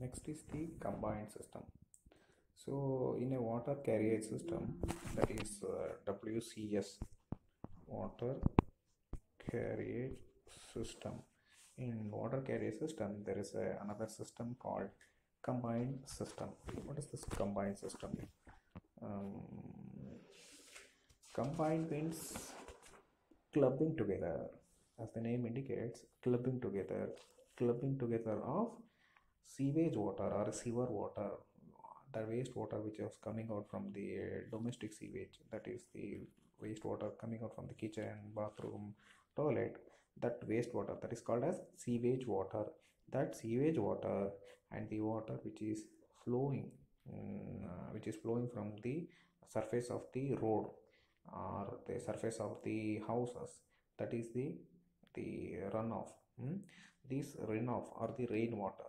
Next is the combined system. So in a water carriage system, that is WCS, water carriage system. In water carriage system, there is another system called combined system. What is this combined system? Um, Combined means clubbing together, as the name indicates, clubbing together of sewage water or sewer water, the wastewater which is coming out from the domestic sewage, that is the wastewater coming out from the kitchen, bathroom, toilet, that wastewater, that is called as sewage water. That sewage water and the water flowing which is flowing from the surface of the road or the surface of the houses, that is the runoff. This runoff or the rainwater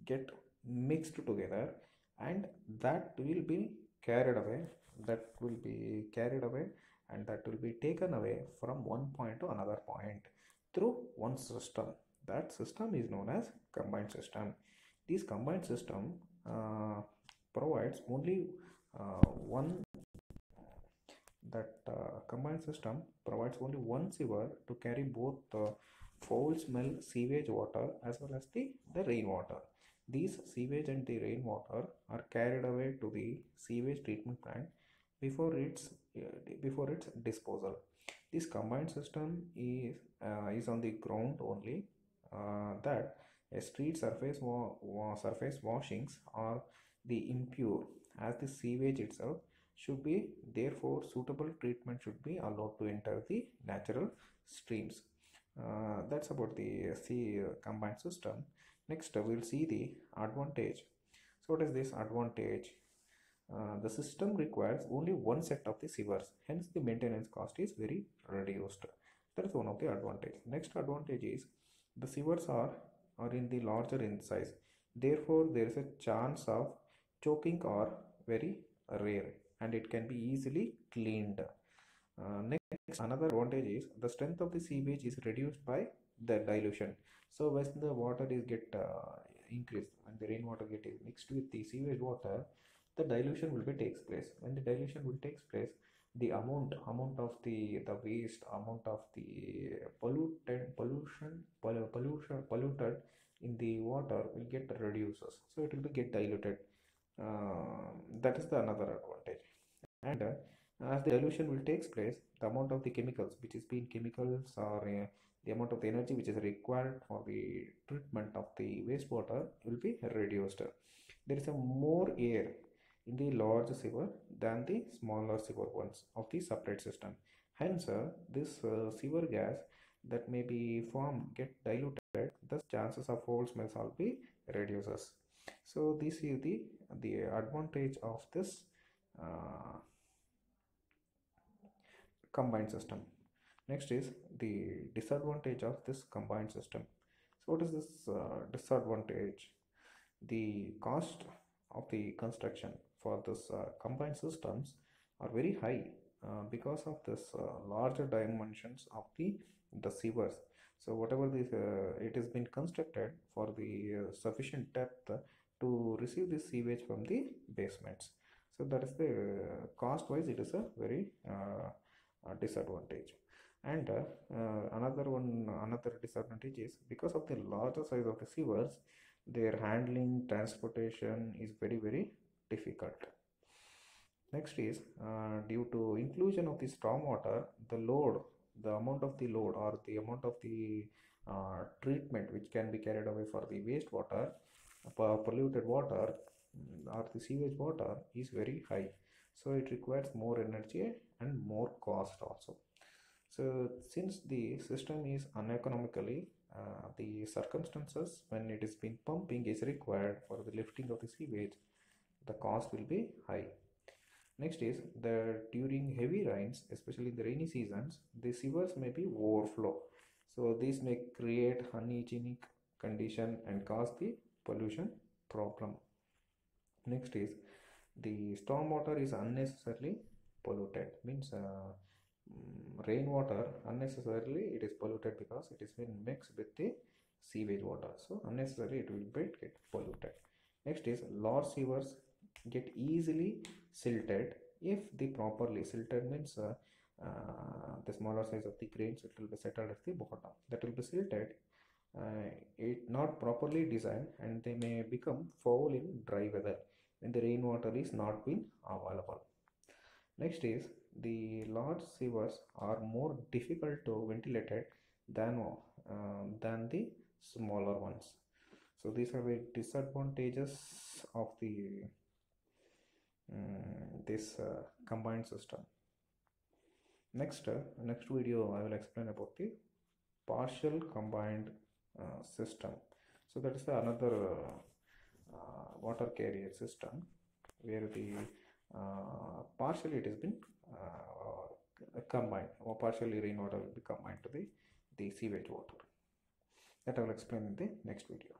get mixed together, and that will be carried away and that will be taken away from one point to another point through one system. That system is known as combined system. This combined system provides only one that combined system provides only one sewer to carry both the foul smell sewage water as well as the rainwater. These sewage and the rainwater are carried away to the sewage treatment plant before its disposal. This combined system is on the ground only, that a street surface washings are the impure as the sewage itself should be, therefore suitable treatment should be allowed to enter the natural streams. That's about the combined system. Next we'll see the advantage. So what is this advantage? The system requires only one set of the sewers, hence the maintenance cost is very reduced. That is one of the advantage. Next advantage is the sewers are in the larger in size, therefore there is a chance of choking or very rare, and it can be easily cleaned. Next, another advantage is the strength of the sewage is reduced by the dilution. So when the water is get increased and the rainwater get mixed with the sewage water, the dilution will be takes place. When the dilution will takes place, the amount of the waste, amount of the polluted in the water will get reduces. So it will be get diluted. That is the another advantage. And as the dilution will takes place, the amount of the chemicals which is being chemicals or the amount of the energy which is required for the treatment of the wastewater will be reduced. There is a more air in the large sewer than the smaller sewer ones of the separate system. Hence, this sewer gas that may be formed get diluted, thus chances of foul smells will be reduces. So this is the advantage of this combined system. Next is the disadvantage of this combined system. So what is this disadvantage? The cost of the construction for this combined systems are very high because of this larger dimensions of the sewers. So whatever this it has been constructed for the sufficient depth to receive the sewage from the basements. So that is the cost wise it is a very disadvantage. And another disadvantage is because of the larger size of the sewers, their handling transportation is very difficult. Next is due to inclusion of the stormwater, the amount of the load or the amount of the treatment which can be carried away for the wastewater, polluted water or the sewage water is very high. So it requires more energy and more cost also. So since the system is uneconomically, the circumstances when it is been pumping is required for the lifting of the sewage, the cost will be high. Next is during heavy rains, especially in the rainy seasons, the sewers may be overflow. So this may create unhygienic condition and cause the pollution problem. Next is the stormwater is unnecessarily polluted, means rainwater unnecessarily it is polluted because it is been mixed with the sewage water, so unnecessarily it will get polluted. Next is large sewers get easily silted if the properly silted means the smaller size of the grains, it will be settled at the bottom. That will be silted. It not properly designed, and they may become foul in dry weather when the rainwater is not been available. Next is the large sewers are more difficult to ventilate than the smaller ones. So these are the disadvantages of the this combined system. Next video I will explain about the partial combined system. So that is another water carrier system where the partially it has been combined, or partially rainwater will be combined to the sewage water. That I will explain in the next video.